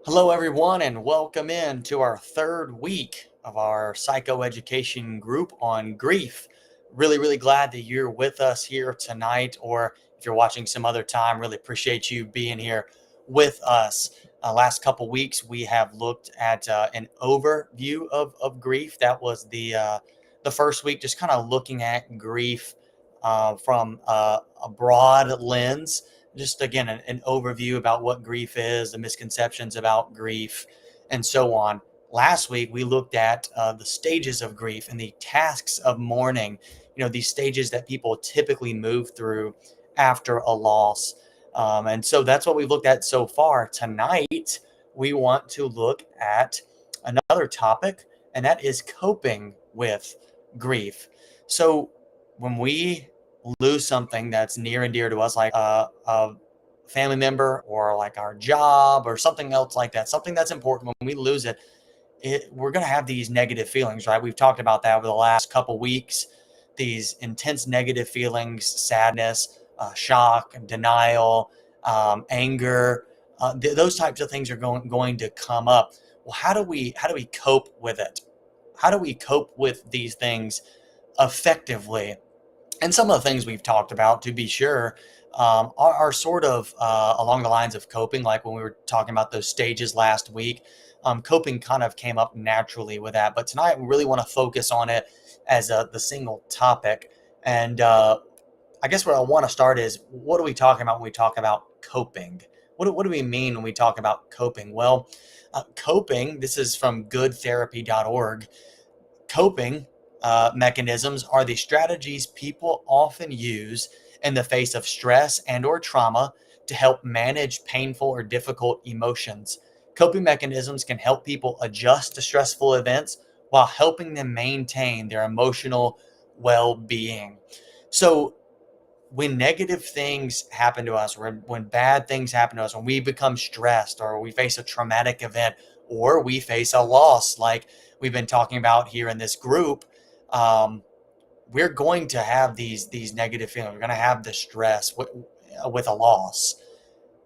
Hello, everyone, and welcome in to our third week of our psychoeducation group on grief. Really glad that you're with us here tonight, or if you're watching some other time, really appreciate you being here with us. Last couple weeks, we have looked at an overview of grief. That was the first week, just kind of looking at grief from a broad lens, just again an overview about what grief is, the misconceptions about grief, and so on. Last week we looked at the stages of grief and the tasks of mourning. These stages that people typically move through after a loss, and so that's what we've looked at so far. Tonight we want to look at another topic, and that is coping with grief. So when we lose something that's near and dear to us, like a family member or like our job or something else like that, something that's important, when we lose it, we're going to have these negative feelings, right? We've talked about that over the last couple weeks, these intense negative feelings, sadness, shock, denial, anger. Those types of things are going to come up. Well, how do we cope with it? How do we cope with these things effectively? And some of the things we've talked about, to be sure, are sort of along the lines of coping, like when we were talking about those stages last week. Coping kind of came up naturally with that, but tonight we really want to focus on it as the single topic. And I guess where I want to start is, what are we talking about when we talk about coping? What do we mean when we talk about coping? Well, coping, this is from goodtherapy.org. Coping mechanisms are the strategies people often use in the face of stress and or trauma to help manage painful or difficult emotions. Coping mechanisms can help people adjust to stressful events while helping them maintain their emotional well-being. So when negative things happen to us, when bad things happen to us, when we become stressed or we face a traumatic event or we face a loss, like we've been talking about here in this group, um, we're going to have these negative feelings. We're going to have the stress with a loss.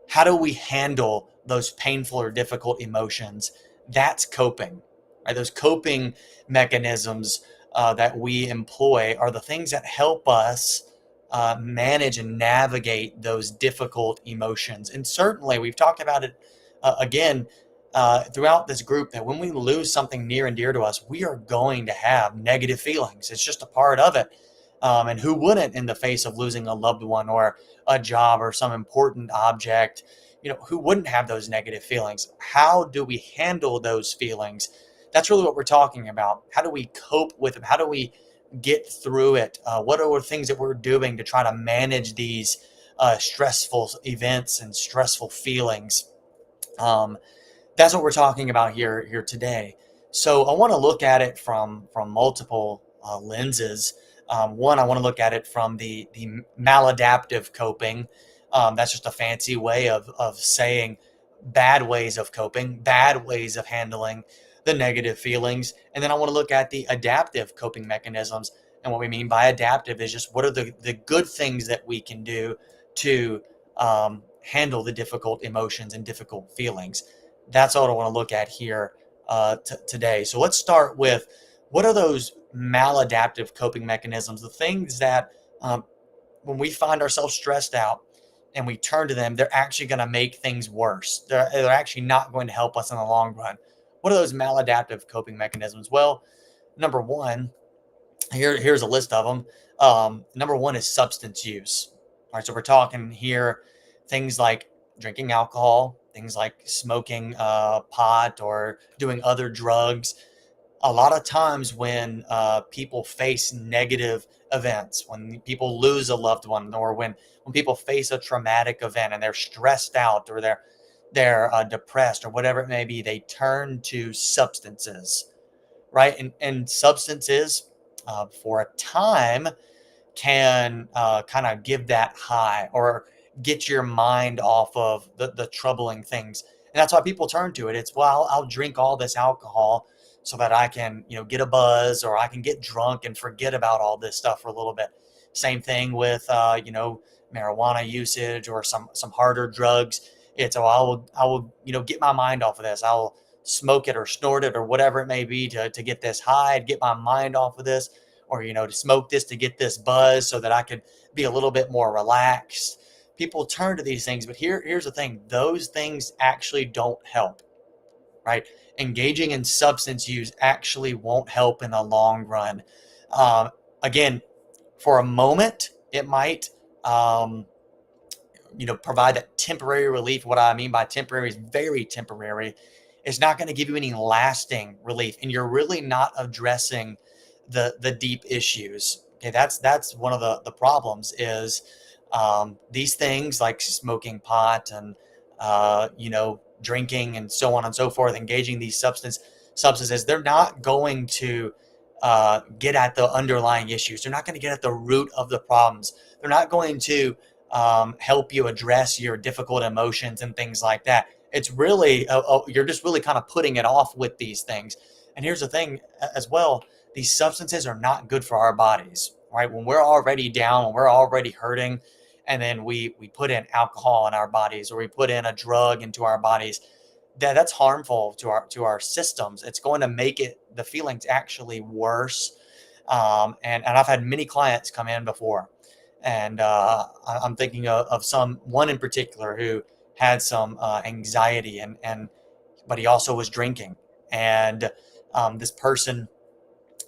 How do we handle those painful or difficult emotions? That's coping, right? Those coping mechanisms that we employ are the things that help us manage and navigate those difficult emotions. And certainly, we've talked about it again throughout this group, that when we lose something near and dear to us, we are going to have negative feelings. It's just a part of it. And who wouldn't, in the face of losing a loved one or a job or some important object? Who wouldn't have those negative feelings? How do we handle those feelings? That's really what we're talking about. How do we cope with them? How do we get through it? What are the things that we're doing to try to manage these stressful events and stressful feelings? Um, that's what we're talking about here today. So I want to look at it from multiple lenses. One, I want to look at it from the maladaptive coping. That's just a fancy way of saying bad ways of coping, bad ways of handling the negative feelings. And then I want to look at the adaptive coping mechanisms. And what we mean by adaptive is just what are the good things that we can do to handle the difficult emotions and difficult feelings. That's all I want to look at here today. So let's start with, what are those maladaptive coping mechanisms, the things that when we find ourselves stressed out and we turn to them, they're actually going to make things worse. They're actually not going to help us in the long run. What are those maladaptive coping mechanisms? Well, number one, here's a list of them. Number one is substance use. All right, so we're talking here things like drinking alcohol, things like smoking pot or doing other drugs. A lot of times when people face negative events, when people lose a loved one, or when people face a traumatic event and they're stressed out, or they're depressed, or whatever it may be, they turn to substances, right? And substances, for a time, can kind of give that high or get your mind off of the troubling things. And that's why people turn to it. It's, well, I'll drink all this alcohol so that I can, get a buzz, or I can get drunk and forget about all this stuff for a little bit. Same thing with, marijuana usage or some harder drugs. It's, oh, I will, get my mind off of this. I'll smoke it or snort it or whatever it may be to get this high, get my mind off of this, or, to smoke this to get this buzz so that I could be a little bit more relaxed. People turn to these things, but here's the thing. Those things actually don't help, right? Engaging in substance use actually won't help in the long run. Um, Again, for a moment, it might, um, provide that temporary relief. What I mean by temporary is very temporary. It's not going to give you any lasting relief, and you're really not addressing the deep issues. Okay, that's one of the problems is these things like smoking pot and drinking and so on and so forth, engaging these substances. They're not going to get at the underlying issues. They're not going to get at the root of the problems. They're not going to help you address your difficult emotions and things like that. It's really, you're just really kind of putting it off with these things. And here's the thing as well, these substances are not good for our bodies, right? When we're already down, when we're already hurting, and then we put in alcohol in our bodies, or we put in a drug into our bodies, that's harmful to our systems. It's going to make the feelings actually worse. And I've had many clients come in before, and I'm thinking of one in particular who had some anxiety, and but he also was drinking. And this person,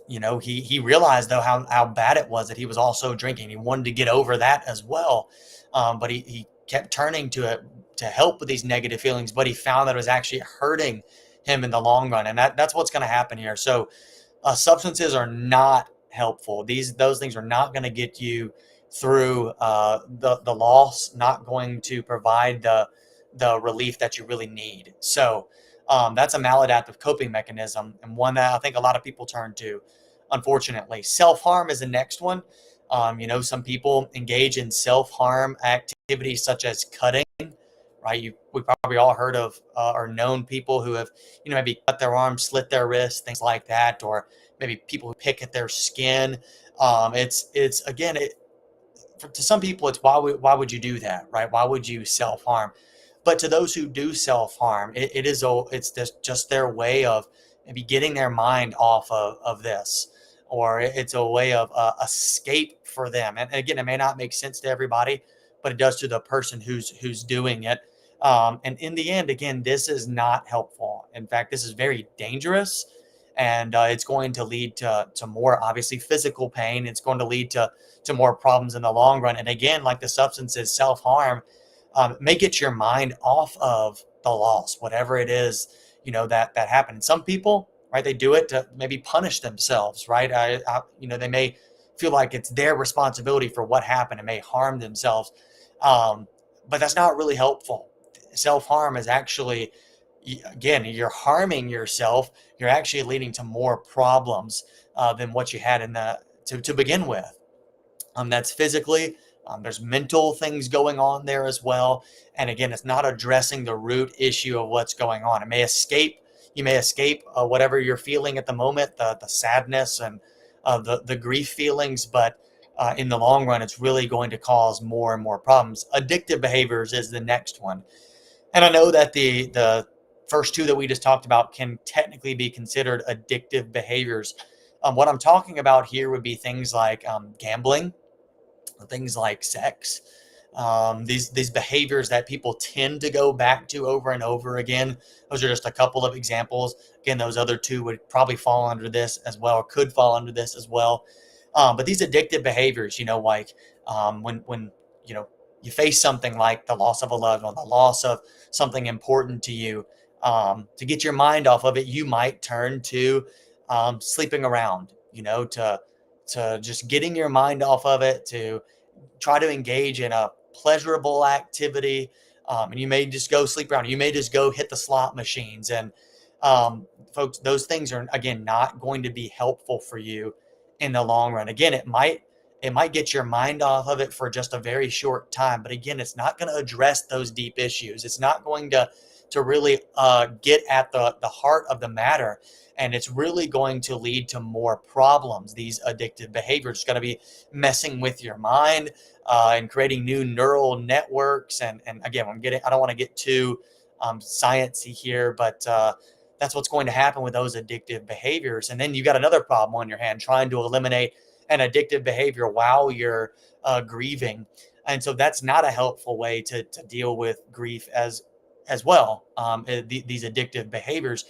he realized though how bad it was that he was also drinking. He wanted to get over that as well, but he kept turning to it to help with these negative feelings, but he found that it was actually hurting him in the long run, and that's what's going to happen here. So substances are not helpful. Those things are not going to get you through the loss, not going to provide the relief that you really need. So that's a maladaptive coping mechanism, and one that I think a lot of people turn to. Unfortunately, self-harm is the next one. Some people engage in self-harm activities such as cutting, right? We probably all heard of or known people who have, maybe cut their arms, slit their wrists, things like that, or maybe people who pick at their skin. It's again, to some people, it's why would you do that, right? Why would you self harm? But to those who do self harm, it's just their way of maybe getting their mind off of this, or it's a way of escape for them. And again, it may not make sense to everybody, but it does to the person who's doing it. And in the end, again, this is not helpful. In fact, this is very dangerous, and it's going to lead to more obviously physical pain. It's going to lead to more problems in the long run. And again, like the substances, self harm may get your mind off of the loss, whatever it is, that happened. And some people, right, they do it to maybe punish themselves, right? They may feel like it's their responsibility for what happened and may harm themselves. But that's not really helpful. Self harm is actually, again, you're harming yourself. You're actually leading to more problems than what you had to begin with. That's physically. There's mental things going on there as well. And again, it's not addressing the root issue of what's going on. You may escape whatever you're feeling at the moment, the sadness and the grief feelings, but in the long run, it's really going to cause more and more problems. Addictive behaviors is the next one. And I know that the first two that we just talked about can technically be considered addictive behaviors. What I'm talking about here would be things like gambling, things like sex, these behaviors that people tend to go back to over and over again. Those are just a couple of examples. Again, those other two would probably fall under this as well, or could fall under this as well. But these addictive behaviors, like when you face something like the loss of a loved one, the loss of something important to you, to get your mind off of it, you might turn to sleeping around, to just getting your mind off of it, to try to engage in a pleasurable activity. And you may just go sleep around. You may just go hit the slot machines. And folks, those things are, again, not going to be helpful for you in the long run. Again, it might It might get your mind off of it for just a very short time, but again, it's not going to address those deep issues. It's not going to really get at the heart of the matter, and it's really going to lead to more problems. These addictive behaviors is going to be messing with your mind and creating new neural networks. And again, I don't want to get too sciencey here, but that's what's going to happen with those addictive behaviors. And then you got another problem on your hand trying to eliminate an addictive behavior while you're grieving. And so that's not a helpful way to deal with grief as well, these addictive behaviors.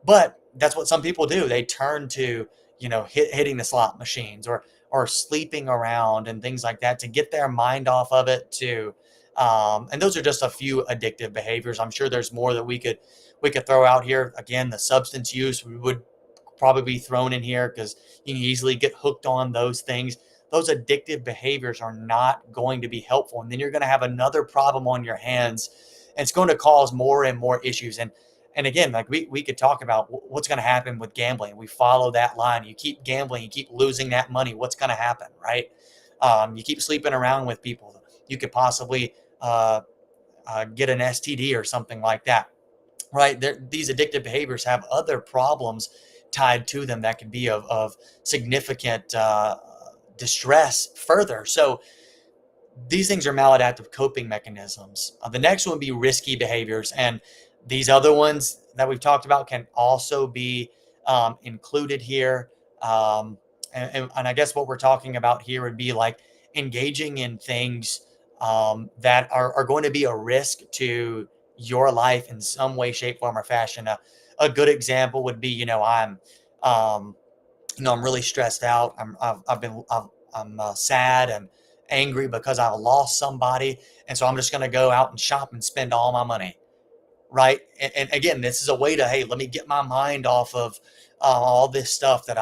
But that's what some people do. They turn to, hitting the slot machines or sleeping around and things like that to get their mind off of it too. And those are just a few addictive behaviors. I'm sure there's more that we could throw out here. Again, the substance use we would probably be thrown in here because you can easily get hooked on those things. Those addictive behaviors are not going to be helpful. And then you're going to have another problem on your hands, and it's going to cause more and more issues. And again, like we could talk about what's going to happen with gambling. We follow that line. You keep gambling, you keep losing that money. What's going to happen, right? You keep sleeping around with people. You could possibly get an STD or something like that, right? These addictive behaviors have other problems tied to them that can be of significant distress further. So these things are maladaptive coping mechanisms. The next one would be risky behaviors. And these other ones that we've talked about can also be included here. And I guess what we're talking about here would be like engaging in things that are going to be a risk to your life in some way, shape, form, or fashion. A good example would be, um, I'm really stressed out. I'm sad and angry because I've lost somebody, and so I'm just going to go out and shop and spend all my money, right? And again, this is a way to, hey, let me get my mind off of all this stuff that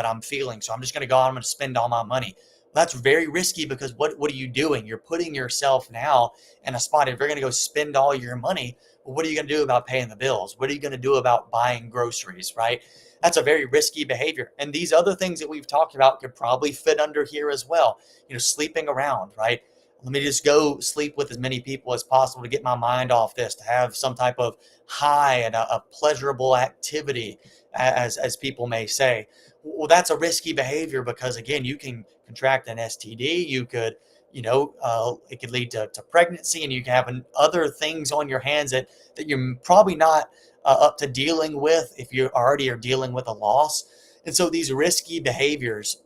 I'm feeling. So I'm just going to go out. I'm going to spend all my money. That's very risky because what are you doing? You're putting yourself now in a spot. If you're going to go spend all your money, well, what are you going to do about paying the bills? What are you going to do about buying groceries, right? That's a very risky behavior. And these other things that we've talked about could probably fit under here as well. Sleeping around, right? Let me just go sleep with as many people as possible to get my mind off this, to have some type of high and a pleasurable activity, as people may say. Well, that's a risky behavior because again, you can contract an STD. You could, it could lead to pregnancy, and you can have other things on your hands that you're probably not up to dealing with if you already are dealing with a loss. And so these risky behaviors,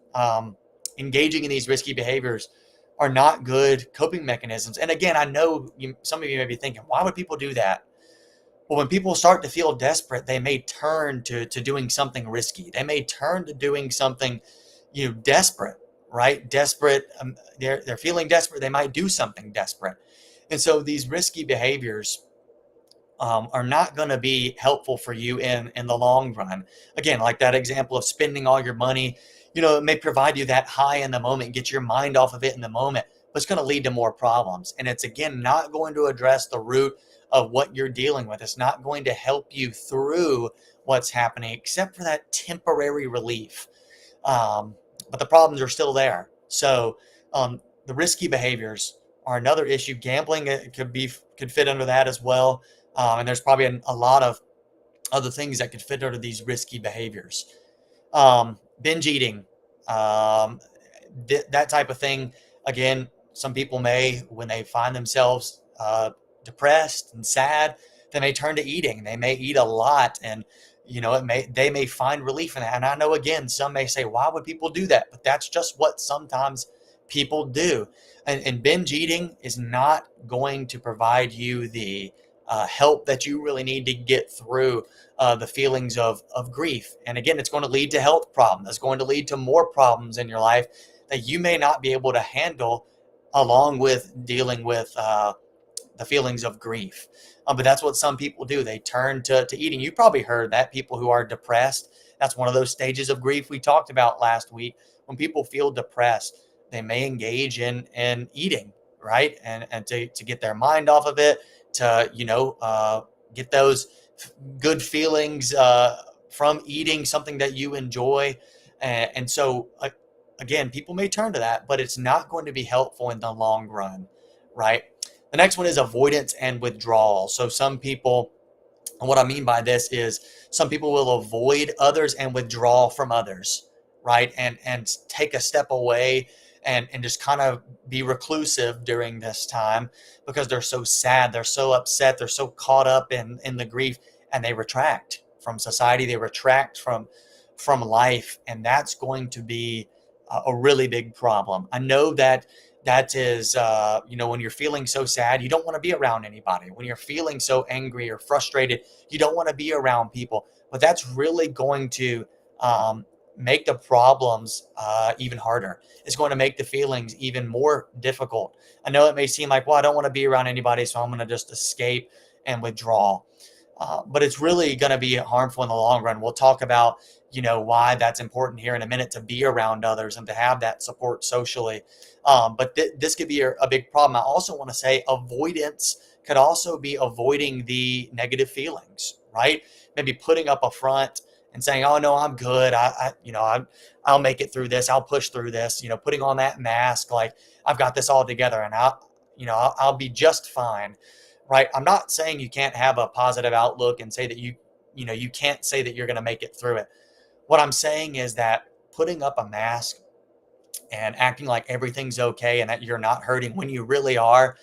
engaging in these risky behaviors are not good coping mechanisms. And again, I know some of you may be thinking, why would people do that? Well, when people start to feel desperate, they may turn to doing something risky. They may turn to doing something, desperate, right? Desperate. They're feeling desperate. They might do something desperate. And so these risky behaviors are not going to be helpful for you in the long run. Again, like that example of spending all your money, it may provide you that high in the moment, get your mind off of it in the moment, but it's going to lead to more problems. And it's, again, not going to address the root of what you're dealing with. It's not going to help you through what's happening, except for that temporary relief. But the problems are still there. So the risky behaviors are another issue. Gambling could fit under that as well. And there's probably a lot of other things that could fit under these risky behaviors. Binge eating, that type of thing. Again, some people may, when they find themselves depressed and sad, they may turn to eating. They may eat a lot, and they may find relief in that. And I know, again, some may say, why would people do that? But that's just what sometimes people do. And binge eating is not going to provide you the help that you really need to get through the feelings of grief. And again, it's going to lead to health problems. It's going to lead to more problems in your life that you may not be able to handle, along with dealing with the feelings of grief. But that's what some people do. They turn to eating. You probably heard that people who are depressed, that's one of those stages of grief we talked about last week. When people feel depressed, they may engage in eating, right? And to get their mind off of it, to, get those good feelings from eating something that you enjoy. And so again, people may turn to that, but it's not going to be helpful in the long run, right? The next one is avoidance and withdrawal. So some people, and what I mean by this is some people will avoid others and withdraw from others, right? And take a step away and just kind of be reclusive during this time because they're so sad, they're so upset, they're so caught up in the grief, and they retract from society, they retract from life, and that's going to be a really big problem. I know that that is when you're feeling so sad, you don't want to be around anybody. When you're feeling so angry or frustrated, you don't want to be around people, but that's really going to um, make the problems even harder. It's going to make the feelings even more difficult. I know it may seem like, well, I don't want to be around anybody, so I'm going to just escape and withdraw. But it's really going to be harmful in the long run. We'll talk about, why that's important here in a minute, to be around others and to have that support socially. But this could be a big problem. I also want to say avoidance could also be avoiding the negative feelings, right? Maybe putting up a front and saying, "Oh no, I'm good. I'll make it through this. I'll push through this." Putting on that mask, like I've got this all together, and I'll be just fine, right? I'm not saying you can't have a positive outlook and say that you can't say that you're going to make it through it. What I'm saying is that putting up a mask and acting like everything's okay and that you're not hurting when you really are,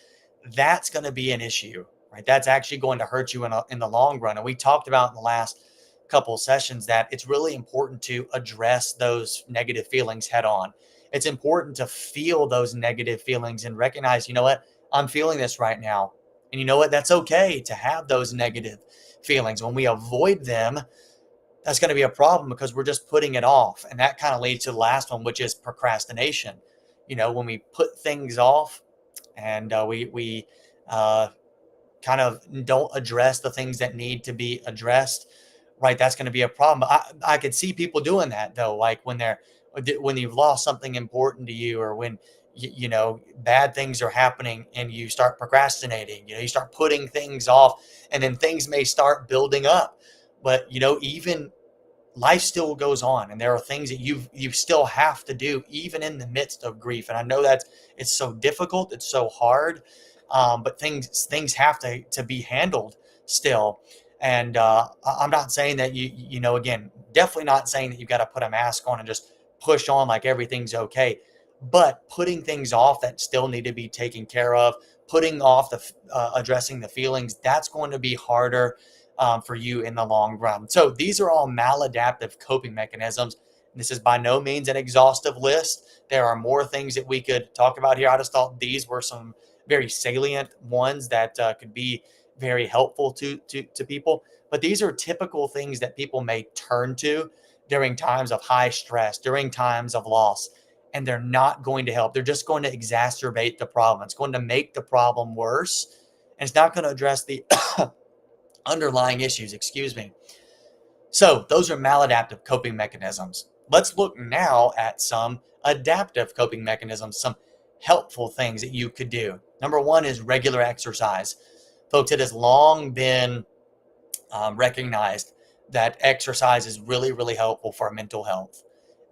that's going to be an issue, right? That's actually going to hurt you in the long run. And we talked about in the last couple of sessions that it's really important to address those negative feelings head on. It's important to feel those negative feelings and recognize, you know what, I'm feeling this right now. And you know what, that's okay to have those negative feelings. When we avoid them, that's going to be a problem because we're just putting it off. And that kind of leads to the last one, which is procrastination. When we put things off and we uh, kind of don't address the things that need to be addressed, right? That's going to be a problem. I could see people doing that though, like when you've lost something important to you, or when bad things are happening and you start procrastinating. You start putting things off, and then things may start building up. But even life still goes on, and there are things that you still have to do even in the midst of grief. And I know that it's so difficult, it's so hard, but things have to be handled still. And I'm not saying that again, definitely not saying that you've got to put a mask on and just push on like everything's okay, but putting things off that still need to be taken care of, putting off the addressing the feelings, that's going to be harder for you in the long run. So these are all maladaptive coping mechanisms. This is by no means an exhaustive list. There are more things that we could talk about here. I just thought these were some very salient ones that could be very helpful to people. But these are typical things that people may turn to during times of high stress, during times of loss, and they're not going to help. They're just going to exacerbate the problem. It's going to make the problem worse, and it's not going to address the underlying issues, excuse me. So those are maladaptive coping mechanisms. Let's look now at some adaptive coping mechanisms, some helpful things that you could do. Number one is regular exercise. Folks, it has long been recognized that exercise is really, really helpful for mental health.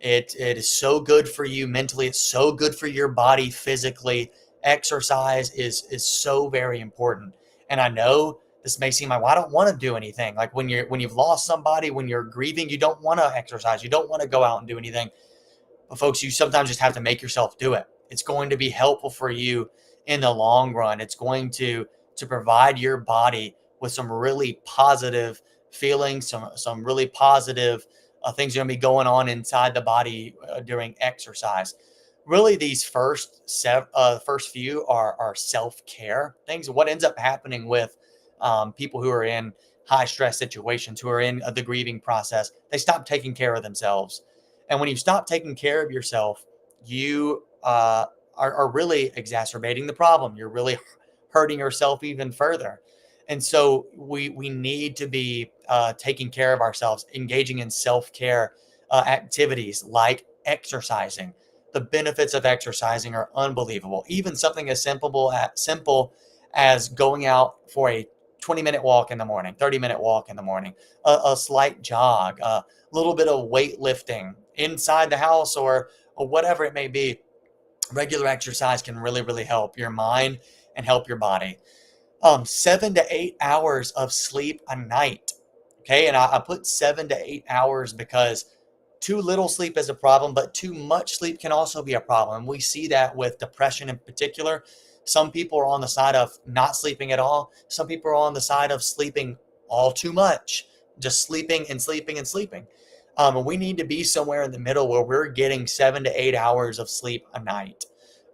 It is so good for you mentally. It's so good for your body physically. Exercise is so very important. And I know this may seem like, well, I don't want to do anything. Like when you've lost somebody, when you're grieving, you don't want to exercise. You don't want to go out and do anything. But folks, you sometimes just have to make yourself do it. It's going to be helpful for you in the long run. It's going to provide your body with some really positive feelings, some really positive things are going to be going on inside the body during exercise. Really, these first few are self care things. What ends up happening with people who are in high stress situations, who are in the grieving process, they stop taking care of themselves. And when you stop taking care of yourself, you are really exacerbating the problem. You're really hurting yourself even further. And so we need to be taking care of ourselves, engaging in self-care activities like exercising. The benefits of exercising are unbelievable. Even something as simple as going out for a 20-minute walk in the morning, 30-minute walk in the morning, a slight jog, a little bit of weightlifting inside the house, or whatever it may be, regular exercise can really, really help your mind and help your body. 7 to 8 hours of sleep a night. Okay. And I put 7 to 8 hours because too little sleep is a problem, but too much sleep can also be a problem. We see that with depression in particular. Some people are on the side of not sleeping at all. Some people are on the side of sleeping all too much, just sleeping and sleeping and sleeping. And we need to be somewhere in the middle where we're getting 7 to 8 hours of sleep a night,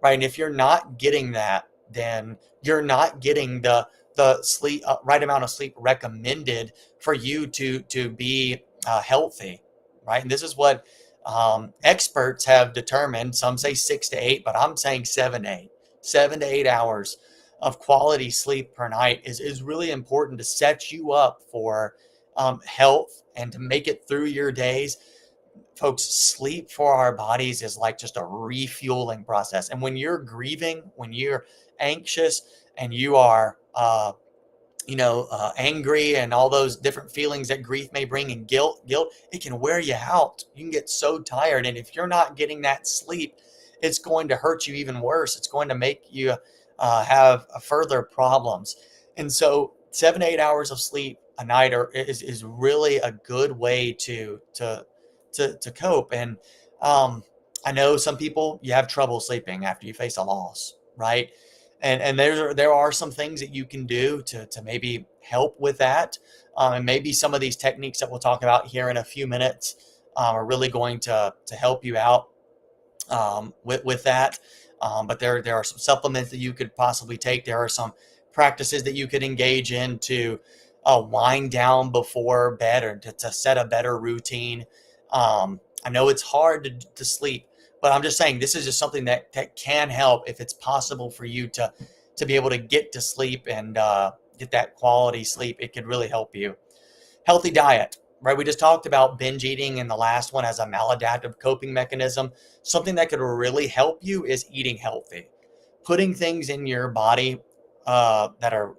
right? And if you're not getting that, then you're not getting the sleep right amount of sleep recommended for you to be healthy, right? And this is what experts have determined. Some say 6 to 8, but I'm saying 7 to 8. 7 to 8 hours of quality sleep per night is really important to set you up for health and to make it through your days. Folks, sleep for our bodies is like just a refueling process. And when you're grieving, when you're anxious, and you are angry, and all those different feelings that grief may bring, and guilt, it can wear you out. You can get so tired. And if you're not getting that sleep, it's going to hurt you even worse. It's going to make you have further problems. And so 7 to 8 hours of sleep a night is really a good way to cope. And I know some people, you have trouble sleeping after you face a loss, right? And there are some things that you can do to maybe help with that. And maybe some of these techniques that we'll talk about here in a few minutes are really going to help you out with that. But there are some supplements that you could possibly take. There are some practices that you could engage in to wind down before bed, or to set a better routine. I know it's hard to sleep, but I'm just saying this is just something that can help if it's possible for you to be able to get to sleep and get that quality sleep. It could really help you. Healthy diet, right? We just talked about binge eating in the last one as a maladaptive coping mechanism. Something that could really help you is eating healthy, putting things in your body that are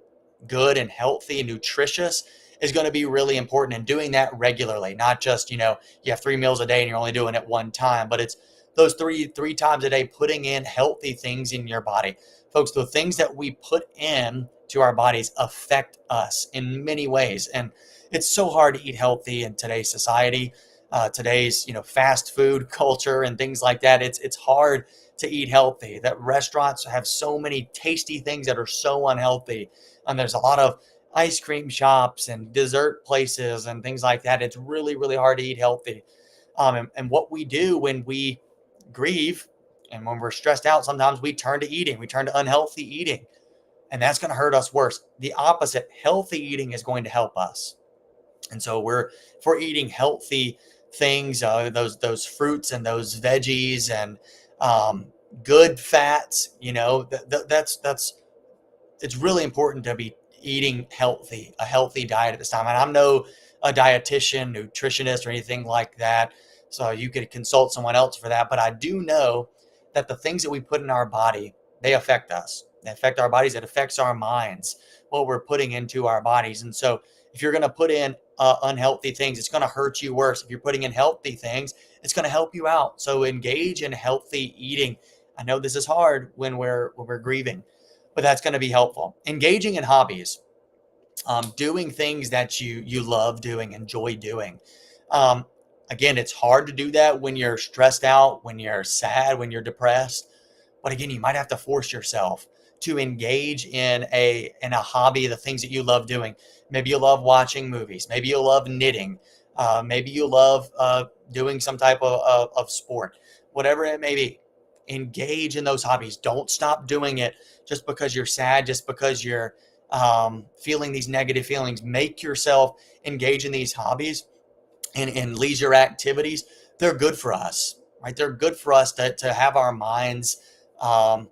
good and healthy and nutritious is going to be really important, and doing that regularly, not just, you have 3 meals a day and you're only doing it one time, but it's those three times a day, putting in healthy things in your body. Folks, the things that we put in to our bodies affect us in many ways. And it's so hard to eat healthy in today's society, today's, fast food culture and things like that. It's hard to eat healthy. That restaurants have so many tasty things that are so unhealthy. And there's a lot of ice cream shops and dessert places and things like that. It's really, really hard to eat healthy. And what we do when we grieve and when we're stressed out, sometimes we turn to eating, we turn to unhealthy eating, and that's going to hurt us worse. The opposite, healthy eating is going to help us. And so if we're eating healthy things, those fruits and those veggies and good fats, that's it's really important to be eating a healthy diet at this time. And I'm no a dietitian, nutritionist, or anything like that, so you could consult someone else for that. But I do know that the things that we put in our body, they affect us. They affect our bodies. It affects our minds, what we're putting into our bodies. And so if you're going to put in unhealthy things, it's going to hurt you worse. If you're putting in healthy things, it's going to help you out. So engage in healthy eating. I know this is hard when we're grieving, but that's going to be helpful. Engaging in hobbies, doing things that you love doing, enjoy doing. Um, Again, it's hard to do that when you're stressed out, when you're sad, when you're depressed. But again, you might have to force yourself to engage in a hobby, the things that you love doing. Maybe you love watching movies. Maybe you love knitting. Maybe you love doing some type of sport. Whatever it may be, engage in those hobbies. Don't stop doing it just because you're sad, just because you're feeling these negative feelings. Make yourself engage in these hobbies and leisure activities. They're good for us, right? They're good for us to have our minds um,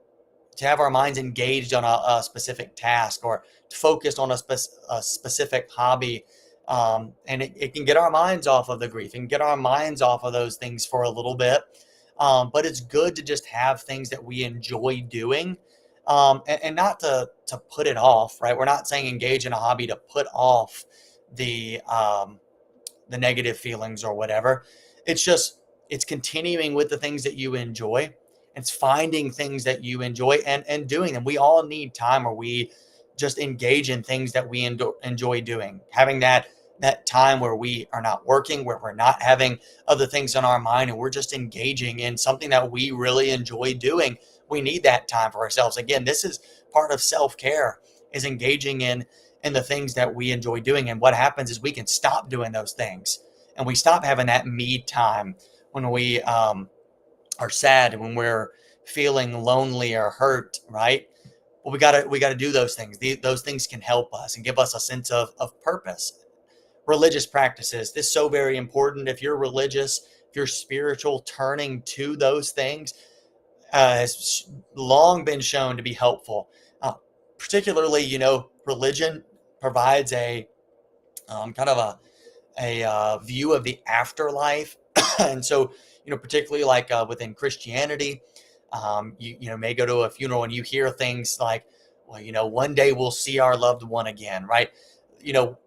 engaged on a specific task, or focused on a specific hobby. And it can get our minds off of the grief and get our minds off of those things for a little bit. But it's good to just have things that we enjoy doing, and not to put it off, right? We're not saying engage in a hobby to put off the negative feelings or whatever. It's just it's continuing with the things that you enjoy. It's finding things that you enjoy and doing them. We all need time where we just engage in things that we enjoy doing. Having that time where we are not working, where we're not having other things on our mind, and we're just engaging in something that we really enjoy doing. We need that time for ourselves. Again, this is part of self-care, is engaging in the things that we enjoy doing. And what happens is we can stop doing those things, and we stop having that me time when we are sad and when we're feeling lonely or hurt, right? Well, we gotta do those things. Those things can help us and give us a sense of purpose. Religious practices, this is so very important. If you're religious, if you're spiritual, turning to those things has long been shown to be helpful. Particularly, religion provides a kind of a view of the afterlife. And so, particularly like within Christianity, you may go to a funeral and you hear things like, well, one day we'll see our loved one again, right? You know,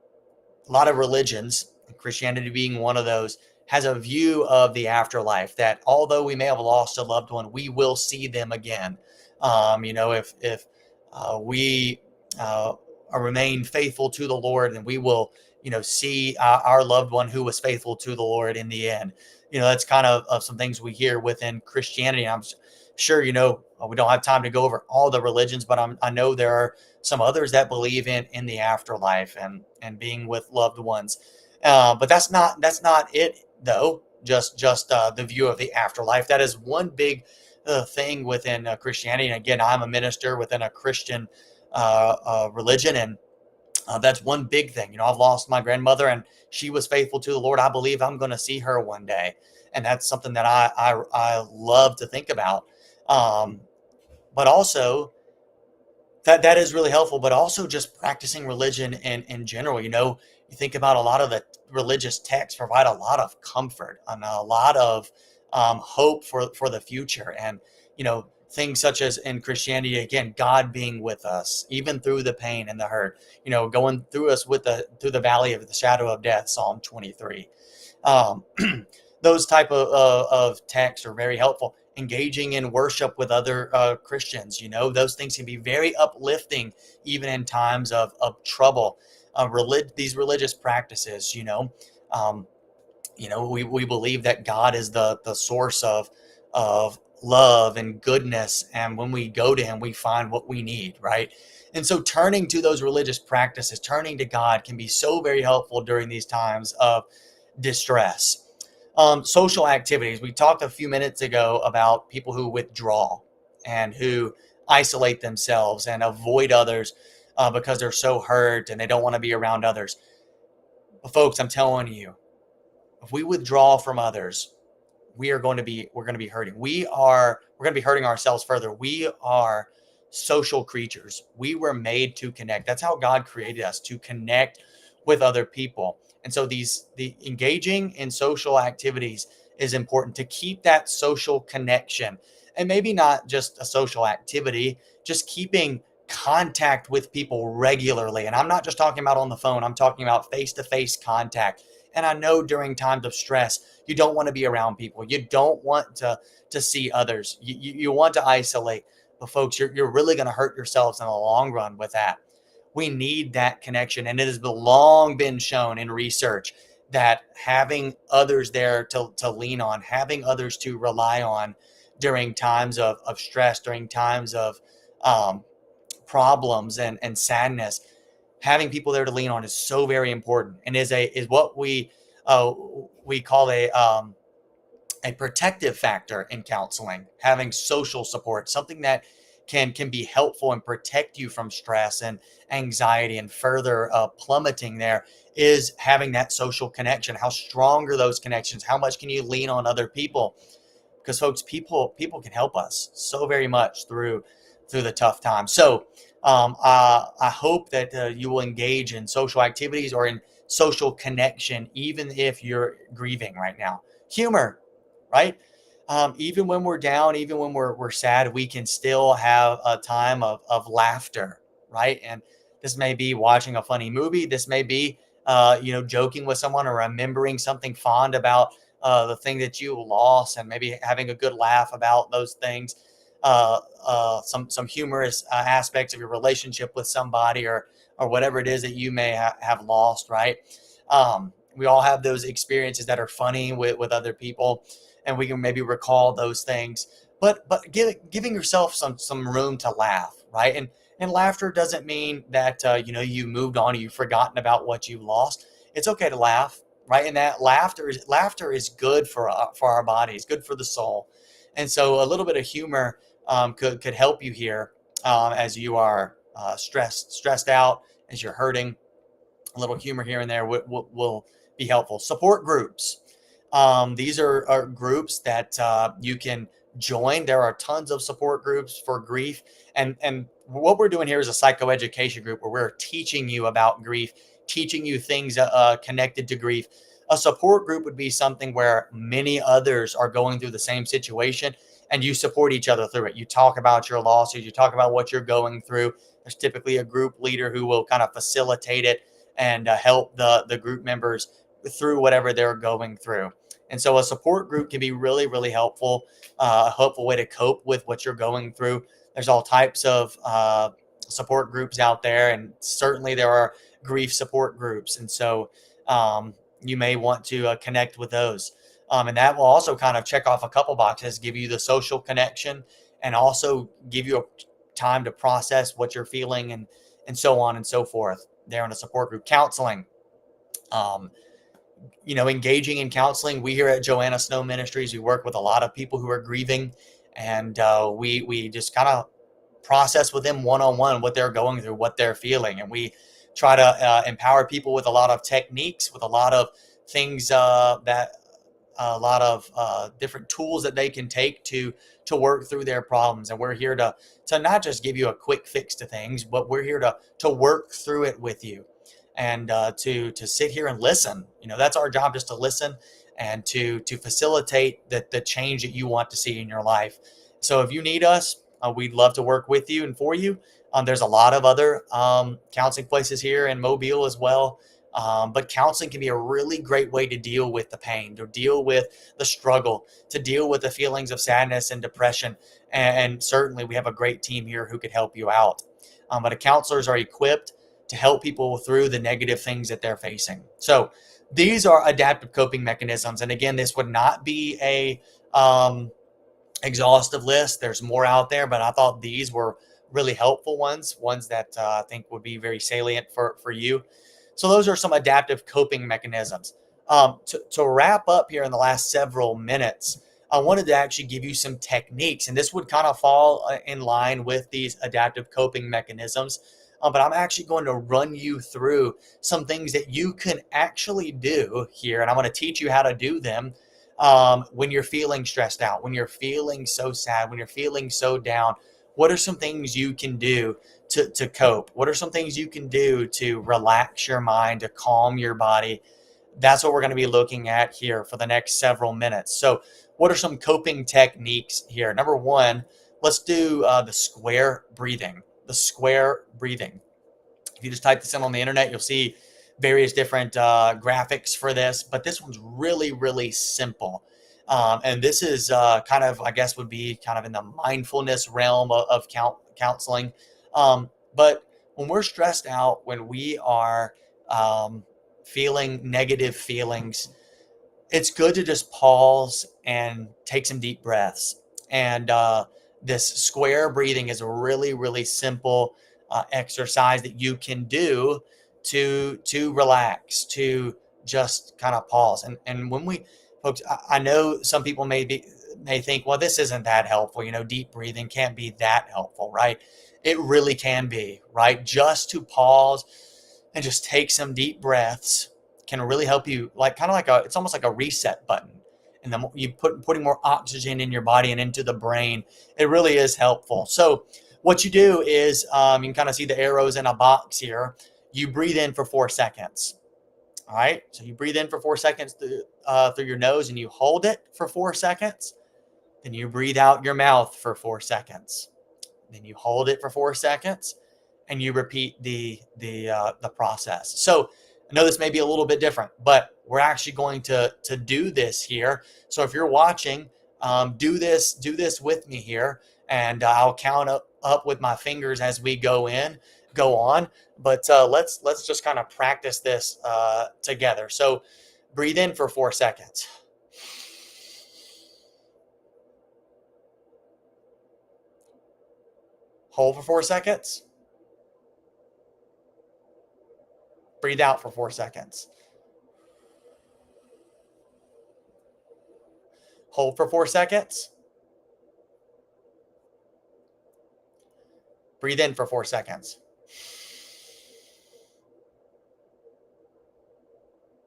a lot of religions, Christianity being one of those, has a view of the afterlife that although we may have lost a loved one, we will see them again. If we remain faithful to the Lord, and we will, see our loved one who was faithful to the Lord in the end. That's kind of some things we hear within Christianity. I'm sure, we don't have time to go over all the religions, but I know there are some others that believe in the afterlife and being with loved ones. But that's not it though. Just the view of the afterlife. That is one big thing within Christianity. And again, I'm a minister within a Christian religion, and that's one big thing. I've lost my grandmother, and she was faithful to the Lord. I believe I'm going to see her one day, and that's something that I love to think about. Um, but also that is really helpful, but also just practicing religion in general. You think about a lot of the religious texts provide a lot of comfort and a lot of hope for the future. And things such as in Christianity, again, God being with us even through the pain and the hurt, going through us through the valley of the shadow of death, Psalm 23. um, those type of texts are very helpful. Engaging in worship with other Christians, those things can be very uplifting even in times of trouble. These religious practices, um, we believe that God is the source of love and goodness, and when we go to him we find what we need, right? And so turning to those religious practices, turning to God, can be so very helpful during these times of distress. Social activities. We talked a few minutes ago about people who withdraw and who isolate themselves and avoid others because they're so hurt and they don't want to be around others. But folks, I'm telling you, if we withdraw from others, we're going to be hurting. We're going to be hurting ourselves further. We are social creatures. We were made to connect. That's how God created us, to connect with other people. And so the engaging in social activities is important to keep that social connection. And maybe not just a social activity, just keeping contact with people regularly. And I'm not just talking about on the phone, I'm talking about face-to-face contact. And I know during times of stress, you don't want to be around people. You don't want to see others. You want to isolate. But folks, you're really going to hurt yourselves in the long run with that. We need that connection. And it has long been shown in research that having others there to lean on, having others to rely on during times of stress, during times of um, problems and sadness, having people there to lean on is so very important, and is what uh, we call a protective factor in counseling. Having social support, something that can be helpful and protect you from stress and anxiety and further plummeting there, is having that social connection. How strong are those connections? How much can you lean on other people? Because folks, people can help us so very much through the tough times. So I hope that you will engage in social activities or in social connection, even if you're grieving right now. Humor, right? Even when we're down, even when we're sad, we can still have a time of laughter, right? And this may be watching a funny movie. This may be, joking with someone or remembering something fond about the thing that you lost, and maybe having a good laugh about those things. Some humorous aspects of your relationship with somebody, or whatever it is that you may have lost, right? We all have those experiences that are funny with other people, and we can maybe recall those things. But giving yourself some room to laugh, right? And laughter doesn't mean that you moved on, or you've forgotten about what you lost. It's okay to laugh, right? And that laughter is good for our bodies, good for the soul. And so a little bit of humor could help you here, as you are stressed out, as you're hurting. A little humor here and there will be helpful. Support groups. These are groups that you can join. There are tons of support groups for grief. And what we're doing here is a psychoeducation group where we're teaching you about grief, teaching you things connected to grief. A support group would be something where many others are going through the same situation, and you support each other through it. You talk about your losses, you talk about what you're going through. There's typically a group leader who will kind of facilitate it and help the group members through whatever they're going through. And so a support group can be really, really helpful, a helpful way to cope with what you're going through. There's all types of support groups out there, and certainly there are grief support groups. And so you may want to connect with those. And that will also kind of check off a couple boxes, give you the social connection, and also give you a time to process what you're feeling, and so on and so forth there in a support group. Counseling. Um, Engaging in counseling. We here at Joanna Snow Ministries, we work with a lot of people who are grieving, and we just kind of process with them one on one what they're going through, what they're feeling, and we try to empower people with a lot of techniques, with a lot of things that a lot of different tools that they can take to work through their problems. And we're here to not just give you a quick fix to things, but we're here to work through it with you, and to sit here and listen. That's our job, just to listen and to facilitate the change that you want to see in your life. So if you need us, we'd love to work with you and for you. There's a lot of other counseling places here in Mobile as well. But counseling can be a really great way to deal with the pain, to deal with the struggle, to deal with the feelings of sadness and depression. And certainly we have a great team here who could help you out. But counselors are equipped to help people through the negative things that they're facing. So these are adaptive coping mechanisms. And again, this would not be a exhaustive list. There's more out there, but I thought these were really helpful ones that I think would be very salient for you. So those are some adaptive coping mechanisms. To wrap up here in the last several minutes, I wanted to actually give you some techniques, and this would kind of fall in line with these adaptive coping mechanisms. But I'm actually going to run you through some things that you can actually do here, and I'm going to teach you how to do them when you're feeling stressed out, when you're feeling so sad, when you're feeling so down. What are some things you can do to cope? What are some things you can do to relax your mind, to calm your body? That's what we're going to be looking at here for the next several minutes. So what are some coping techniques here? Number one, let's do the square breathing. The square breathing. If you just type this in on the internet, you'll see various different graphics for this, but this one's really, really simple. And this is kind of, I guess, would be kind of in the mindfulness realm of counseling. But when we're stressed out, when we are feeling negative feelings, it's good to just pause and take some deep breaths. And this square breathing is a really, really simple exercise that you can do to relax, to just kind of pause. And when we, folks, I know some people may think, well, this isn't that helpful. Deep breathing can't be that helpful, right? It really can be, right? Just to pause and just take some deep breaths can really help you, like kind of like it's almost like a reset button. And then you putting more oxygen in your body and into the brain, it really is helpful. So what you do is you can kind of see the arrows in a box here. You breathe in for 4 seconds. All right. So you breathe in for 4 seconds through your nose, and you hold it for 4 seconds. Then you breathe out your mouth for 4 seconds. Then you hold it for 4 seconds, and you repeat the process. So I know this may be a little bit different, but we're actually going to do this here. So if you're watching, do this with me here, and I'll count up with my fingers as we go on. But let's just kind of practice this together. So breathe in for 4 seconds. Hold for 4 seconds. Breathe out for 4 seconds. Hold for 4 seconds. Breathe in for 4 seconds.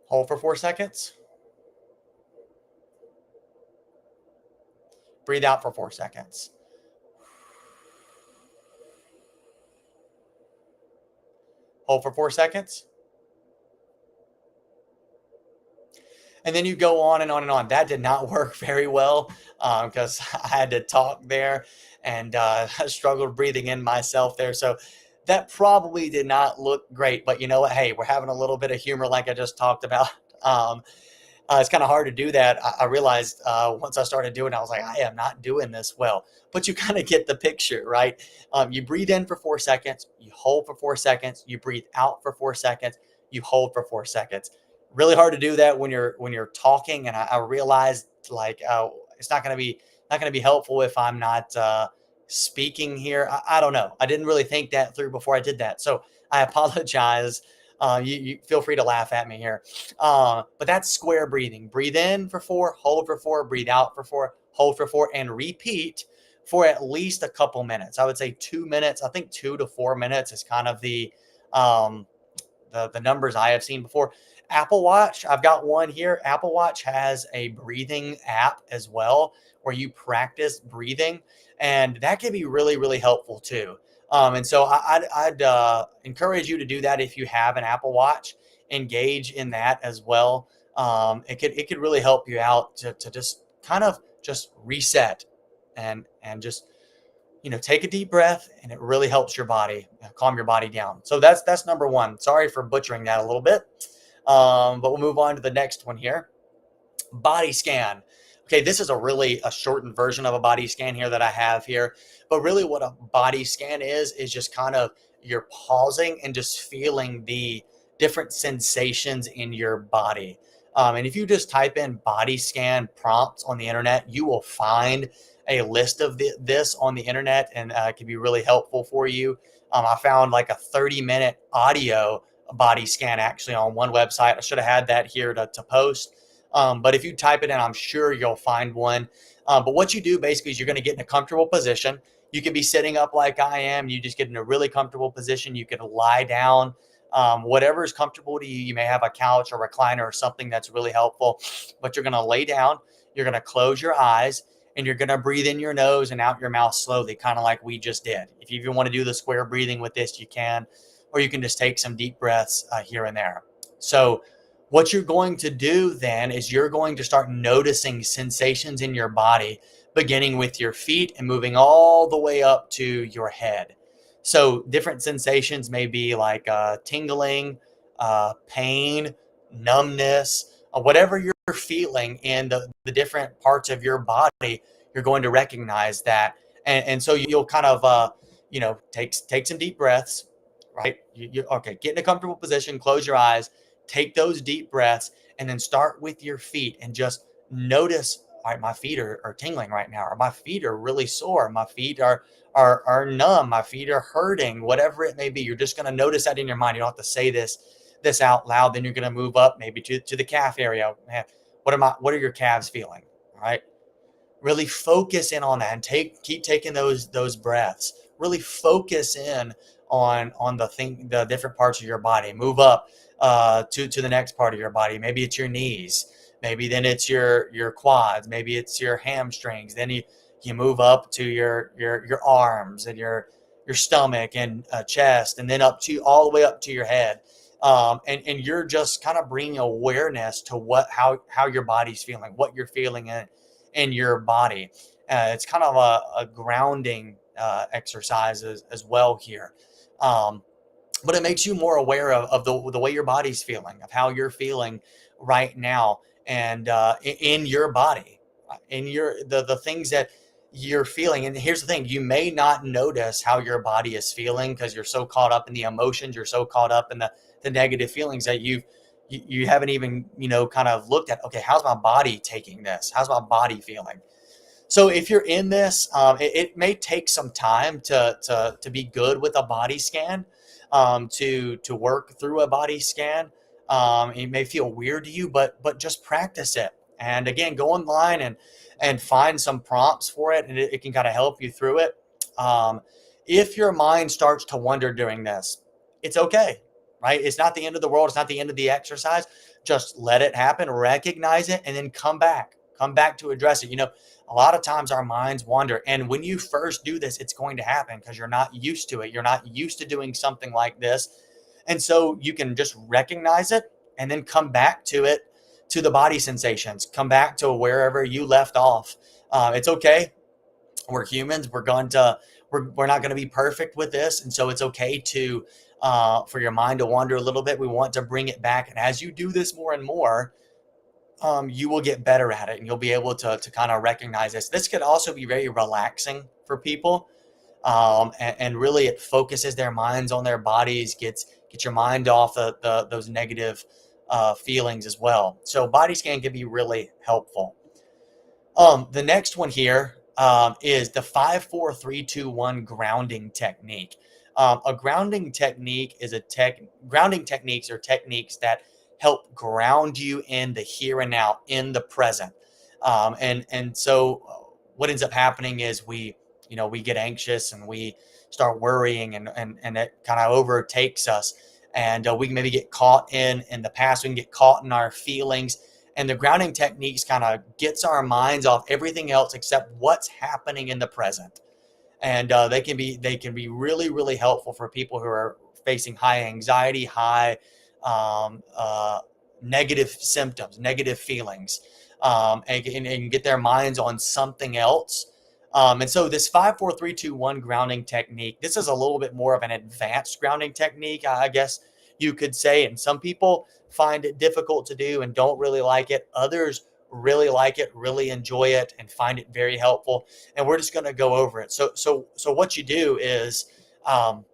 Hold for 4 seconds. Breathe out for 4 seconds. Hold for 4 seconds. And then you go on and on and on. That did not work very well because I had to talk there, and I struggled breathing in myself there. So that probably did not look great. But you know what? Hey, we're having a little bit of humor like I just talked about. Um, it's kind of hard to do that. I realized once I started doing it, I was like, I am not doing this well. But you kind of get the picture, right? You breathe in for 4 seconds, you hold for 4 seconds, you breathe out for 4 seconds, you hold for 4 seconds. Really hard to do that when you're talking, and I realized like it's not gonna be helpful if I'm not speaking here. I don't know. I didn't really think that through before I did that, so I apologize. You feel free to laugh at me here. But that's square breathing. Breathe in for 4, hold for 4, breathe out for 4, hold for 4, and repeat for at least a couple minutes. I would say 2 minutes. I think 2 to 4 minutes is kind of um, the numbers I have seen before. Apple Watch, I've got one here. Apple Watch has a breathing app as well where you practice breathing, and that can be really, really helpful too. And so I'd encourage you to do that if you have an Apple Watch. Engage in that as well. It could really help you out to just kind of just reset and just take a deep breath, and it really helps your body calm your body down. So that's number one. Sorry for butchering that a little bit, but we'll move on to the next one here. Body scan. Okay, this is a shortened version of a body scan here that I have here. But really, what a body scan is just kind of you're pausing and just feeling the different sensations in your body. And if you just type in body scan prompts on the internet, you will find a list of this on the internet, and it can be really helpful for you. I found like a 30-minute audio body scan actually on one website. I should have had that here to post. But if you type it in, I'm sure you'll find one. But what you do basically is you're going to get in a comfortable position. You can be sitting up like I am. You just get in a really comfortable position. You can lie down, whatever is comfortable to you. You may have a couch or recliner or something that's really helpful. But you're going to lay down. You're going to close your eyes, and you're going to breathe in your nose and out your mouth slowly, kind of like we just did. If you even want to do the square breathing with this, you can, or you can just take some deep breaths here and there. So what you're going to do then is you're going to start noticing sensations in your body, beginning with your feet and moving all the way up to your head. So different sensations may be like tingling, pain, numbness, whatever you're feeling in the different parts of your body, you're going to recognize that. And so you'll kind of, take some deep breaths, right? Okay, get in a comfortable position, close your eyes, take those deep breaths, and then start with your feet and just notice, all right, my feet are tingling right now, or my feet are really sore, my feet are numb, my feet are hurting, whatever it may be. You're just going to notice that in your mind. You don't have to say this out loud. Then you're going to move up maybe to the calf area. Man, what are your calves feeling? All right. Really focus in on that and keep taking those breaths. Really focus in on the different parts of your body. Move up to the next part of your body. Maybe it's your knees. Maybe then it's your quads. Maybe it's your hamstrings. Then you move up to your arms and your stomach and chest, and then all the way up to your head. And you're just kind of bringing awareness to how your body's feeling, what you're feeling in your body. It's kind of a grounding exercise as well here. but it makes you more aware of the way your body's feeling, of how you're feeling right now, and in your body, in the things that you're feeling. And here's the thing: you may not notice how your body is feeling because you're so caught up in the emotions, you're so caught up in the negative feelings that you haven't even kind of looked at, okay, how's my body taking this? How's my body feeling? So if you're in this, it may take some time to be good with a body scan, to work through a body scan. It may feel weird to you, but just practice it. And again, go online and find some prompts for it, and it can kind of help you through it. Um, if your mind starts to wander during this, it's okay, right? It's not the end of the world. It's not the end of the exercise. Just let it happen, recognize it, and then come back. Come back to address it. A lot of times our minds wander. And when you first do this, it's going to happen because you're not used to it. You're not used to doing something like this. And so you can just recognize it and then come back to it, to the body sensations, come back to wherever you left off. It's okay. We're humans. We're not going to be perfect with this. And so it's okay to, for your mind to wander a little bit. We want to bring it back. And as you do this more and more, you will get better at it, and you'll be able to kind of recognize this. This could also be very relaxing for people, and really it focuses their minds on their bodies, gets your mind off those negative feelings as well. So body scan can be really helpful. The next one here is the 5-4-3-2-1 grounding technique. A grounding technique is grounding techniques are techniques that help ground you in the here and now, in the present. And so what ends up happening is we get anxious and we start worrying, and it kind of overtakes us. And we can maybe get caught in the past. We can get caught in our feelings, and the grounding techniques kind of gets our minds off everything else except what's happening in the present. And they can be really, really helpful for people who are facing high anxiety, high um, uh, negative symptoms, negative feelings, and get their minds on something else. And so this 5-4-3-2-1 grounding technique, this is a little bit more of an advanced grounding technique, I guess you could say. And some people find it difficult to do and don't really like it. Others really like it, really enjoy it, and find it very helpful. And we're just going to go over it. So what you do is, um,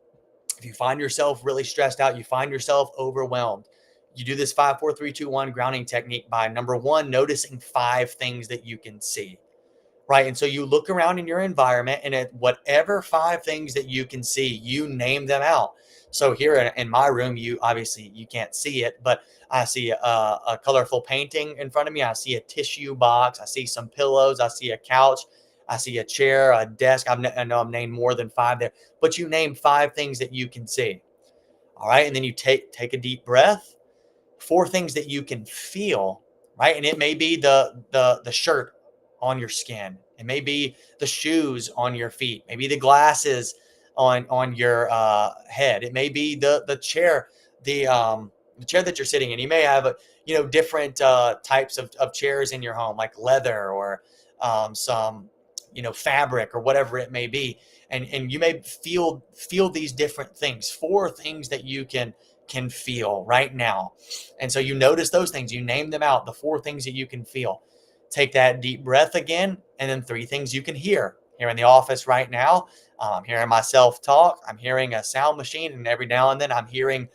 if you find yourself really stressed out, you find yourself overwhelmed, you do this 5-4-3-2-1 grounding technique by, number one, noticing 5 things that you can see. Right. And so you look around in your environment, and at whatever 5 things that you can see, you name them out. So here in my room, you can't see it, but I see a colorful painting in front of me. I see a tissue box. I see some pillows. I see a couch. I see a chair, a desk. I know I've named more than 5 there, but you name 5 things that you can see. All right. And then you take a deep breath. 4 things that you can feel, right? And it may be the shirt on your skin. It may be the shoes on your feet. Maybe the glasses on your head. It may be the chair, the chair that you're sitting in. You may have different types of chairs in your home, like leather or some fabric or whatever it may be. And you may feel these different things. 4 things that you can feel right now. And so you notice those things, you name them out, the 4 things that you can feel. Take that deep breath again, and then 3 things you can hear. Here in the office right now, I'm hearing myself talk. I'm hearing a sound machine, and every now and then I'm hearing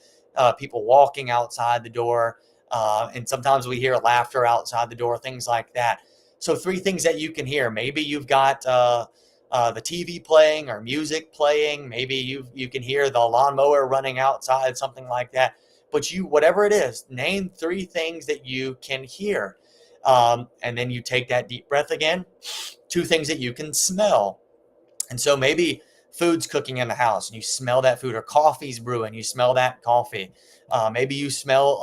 people walking outside the door. And sometimes we hear laughter outside the door, things like that. So 3 things that you can hear. Maybe you've got the TV playing or music playing. Maybe you can hear the lawnmower running outside, something like that. But whatever it is, name 3 things that you can hear. And then you take that deep breath again. 2 things that you can smell. And so maybe food's cooking in the house and you smell that food, or coffee's brewing, you smell that coffee. Maybe you smell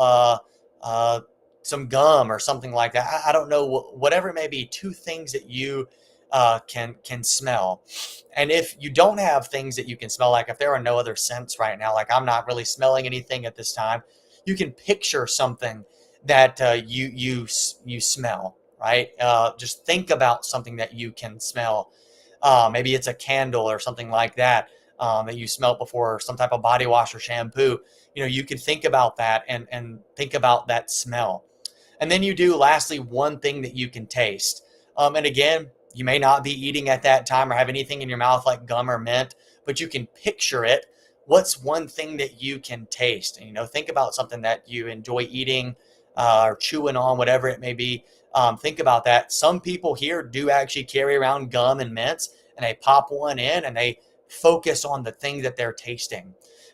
uh, some gum or something like that. I don't know, whatever it may be. 2 things that you can smell. And if you don't have things that you can smell, like if there are no other scents right now, like I'm not really smelling anything at this time, you can picture something that you smell, right? Just think about something that you can smell. Maybe it's a candle or something like that. that you smelled before, or some type of body wash or shampoo. You can think about that and think about that smell. And then you do, lastly, one thing that you can taste. And again, you may not be eating at that time or have anything in your mouth like gum or mint, but you can picture it. What's one thing that you can taste? And, think about something that you enjoy eating or chewing on, whatever it may be. Think about that. Some people here do actually carry around gum and mints, and they pop one in and they focus on the thing that they're tasting,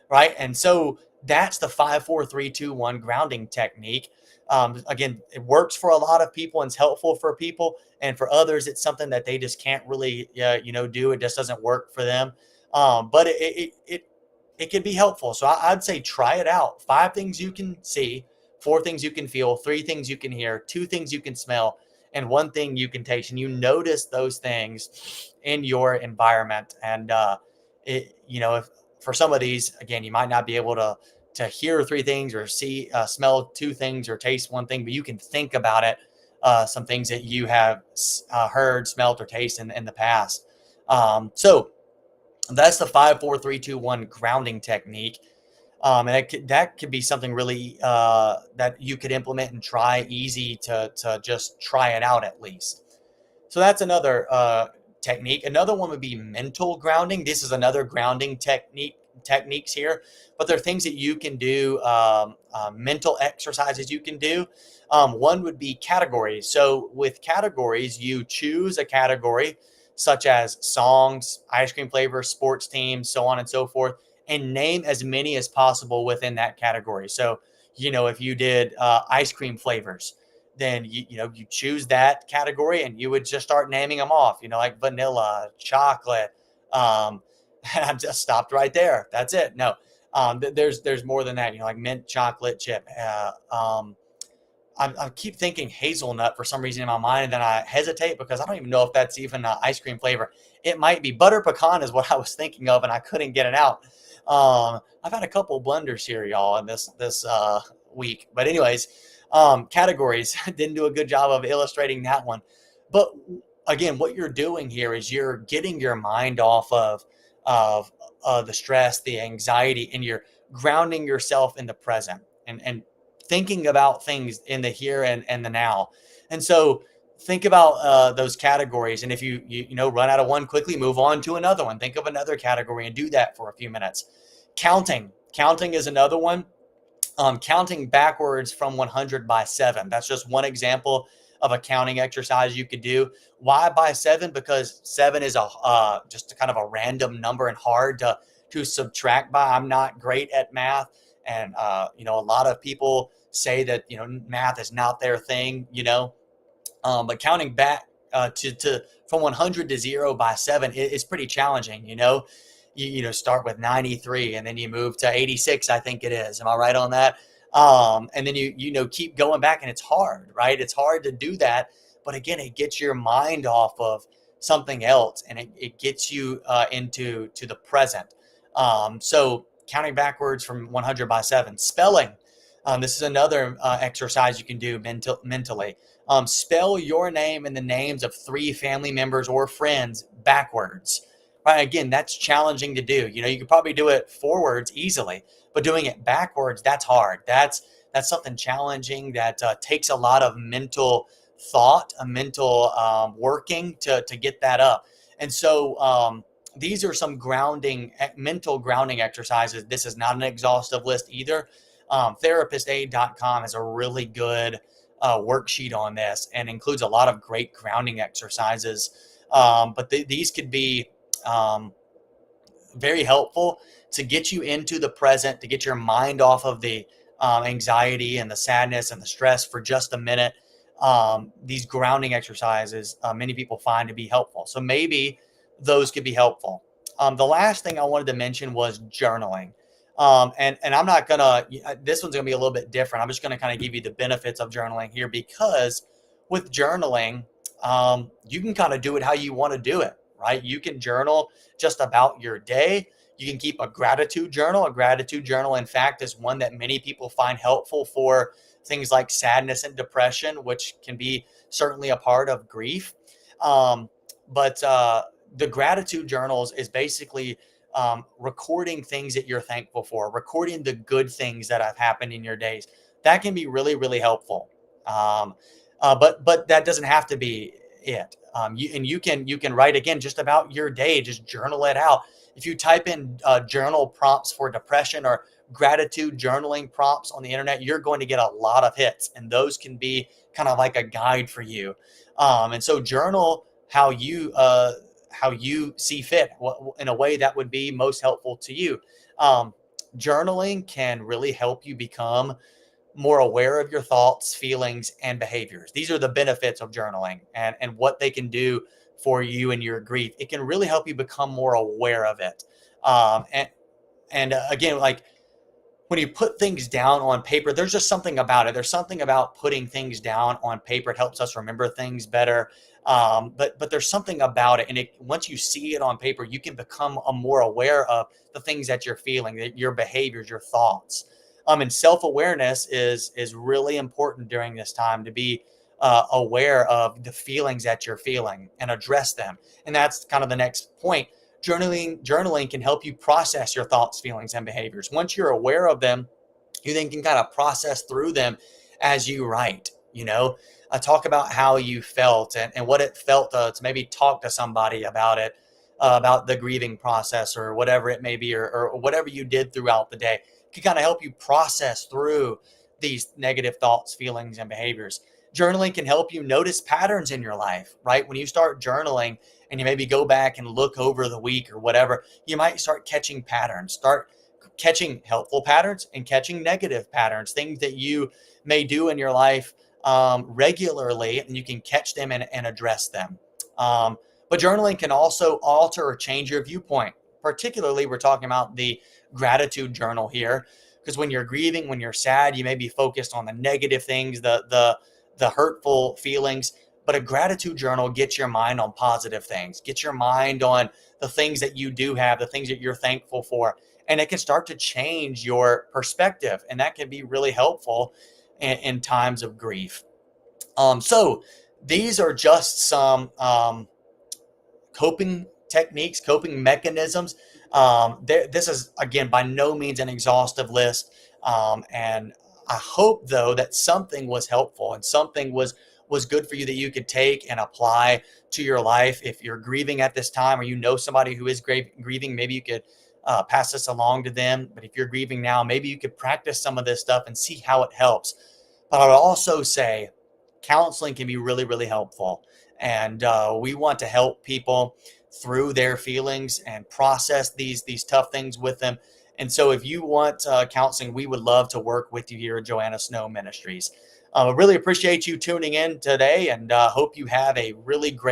right? And so that's the 5, 4, 3, 2, 1 grounding technique. Again, it works for a lot of people and it's helpful for people, and for others, it's something that they just can't really, do. It just doesn't work for them. But it can be helpful. So I'd say try it out. 5 things you can see, 4 things you can feel, 3 things you can hear, 2 things you can smell, and 1 thing you can taste. And you notice those things in your environment. And if for some of these, again, you might not be able to hear 3 things or see, smell 2 things or taste 1 thing, but you can think about it. Some things that you have heard, smelt, or tasted in the past. So that's the 5, 4, 3, 2, 1 grounding technique. And that could be something really that you could implement and try, easy to just try it out at least. So that's another technique. Another one would be mental grounding. This is another grounding techniques here, but there are things that you can do, mental exercises you can do. One would be categories. So with categories, you choose a category such as songs, ice cream flavors, sports teams, so on and so forth, and name as many as possible within that category. So, if you did ice cream flavors, then you choose that category and you would just start naming them off, like vanilla, chocolate. I just stopped right there. That's it. No, there's more than that. Like mint chocolate chip. I keep thinking hazelnut for some reason in my mind, and then I hesitate because I don't even know if that's even an ice cream flavor. It might be. Butter pecan is what I was thinking of, and I couldn't get it out. I've had a couple blunders here, y'all, in this week. But anyways, categories didn't do a good job of illustrating that one. But again, what you're doing here is you're getting your mind off of the stress, the anxiety, and you're grounding yourself in the present and thinking about things in the here and the now. And so think about those categories. And if you run out of one quickly, move on to another one. Think of another category and do that for a few minutes. Counting is another one. Counting backwards from 100 by 7. That's just one example of a counting exercise you could do. Why by 7? Because 7 is just a kind of a random number and hard to subtract by. I'm not great at math, and a lot of people say that math is not their thing. But counting back to from 100 to 0 by 7 is pretty challenging. Start with 93 and then you move to 86, I think it is. Am I right on that? And then you keep going back, and it's hard, right? It's hard to do that. But again, it gets your mind off of something else, and it gets you into the present. So counting backwards from 100 by 7. Spelling. This is another exercise you can do mentally. Spell your name and the names of 3 family members or friends backwards. Right? Again, that's challenging to do. You could probably do it forwards easily, but doing it backwards, that's hard. That's something challenging that takes a lot of mental thought, a mental working to get that up. And so these are some mental grounding exercises. This is not an exhaustive list either. Therapistaid.com has a really good worksheet on this and includes a lot of great grounding exercises. But these could be very helpful to get you into the present, to get your mind off of the anxiety and the sadness and the stress for just a minute. These grounding exercises, many people find to be helpful. So maybe those could be helpful. The last thing I wanted to mention was journaling. And I'm not gonna, this one's gonna be a little bit different. I'm just gonna kind of give you the benefits of journaling here, because with journaling, you can kind of do it how you want to do it, right? You can journal just about your day. You can keep a gratitude journal. A gratitude journal, in fact, is one that many people find helpful for things like sadness and depression, which can be certainly a part of grief. But the gratitude journals is basically recording things that you're thankful for, recording the good things that have happened in your days. That can be really, really helpful. Um, but that doesn't have to be it. You can write again just about your day, just journal it out. If you type in journal prompts for depression or gratitude journaling prompts on the internet, you're going to get a lot of hits, and those can be kind of like a guide for you. And so journal how you see fit, in a way that would be most helpful to you. Um, Journaling can really help you become more aware of your thoughts, feelings, and behaviors. These are the benefits of journaling, and what they can do for you and your grief. It can really help you become more aware of it. And again, like when you put things down on paper, there's just something about it. There's something about putting things down on paper. It helps us remember things better. But there's something about it, and once you see it on paper, you can become more aware of the things that you're feeling, your behaviors, your thoughts. And self awareness is really important during this time, to be aware of the feelings that you're feeling and address them. And that's kind of the next point. Journaling can help you process your thoughts, feelings, and behaviors. Once you're aware of them, you then can kind of process through them as you write. Talk about how you felt, and what it felt, to maybe talk to somebody about it, about the grieving process, or whatever it may be, or whatever you did throughout the day. It can kind of help you process through these negative thoughts, feelings, and behaviors. Journaling can help you notice patterns in your life, right? When you start journaling and you maybe go back and look over the week or whatever, you might start catching patterns, start catching helpful patterns and catching negative patterns, things that you may do in your life regularly, and you can catch them and address them. But journaling can also alter or change your viewpoint. Particularly, we're talking about the gratitude journal here, because when you're grieving, when you're sad, you may be focused on the negative things, the hurtful feelings. But a gratitude journal gets your mind on positive things, gets your mind on the things that you do have, the things that you're thankful for, and it can start to change your perspective, and that can be really helpful in times of grief. So these are just some coping techniques, coping mechanisms. This is, again, by no means an exhaustive list. And I hope, though, that something was helpful and something was good for you that you could take and apply to your life. If you're grieving at this time, or you know somebody who is grieving, maybe you could pass this along to them. But if you're grieving now, maybe you could practice some of this stuff and see how it helps. But I would also say counseling can be really, really helpful. And we want to help people through their feelings and process these tough things with them. And so if you want counseling, we would love to work with you here at Joanna Snow Ministries. I really appreciate you tuning in today, and hope you have a really great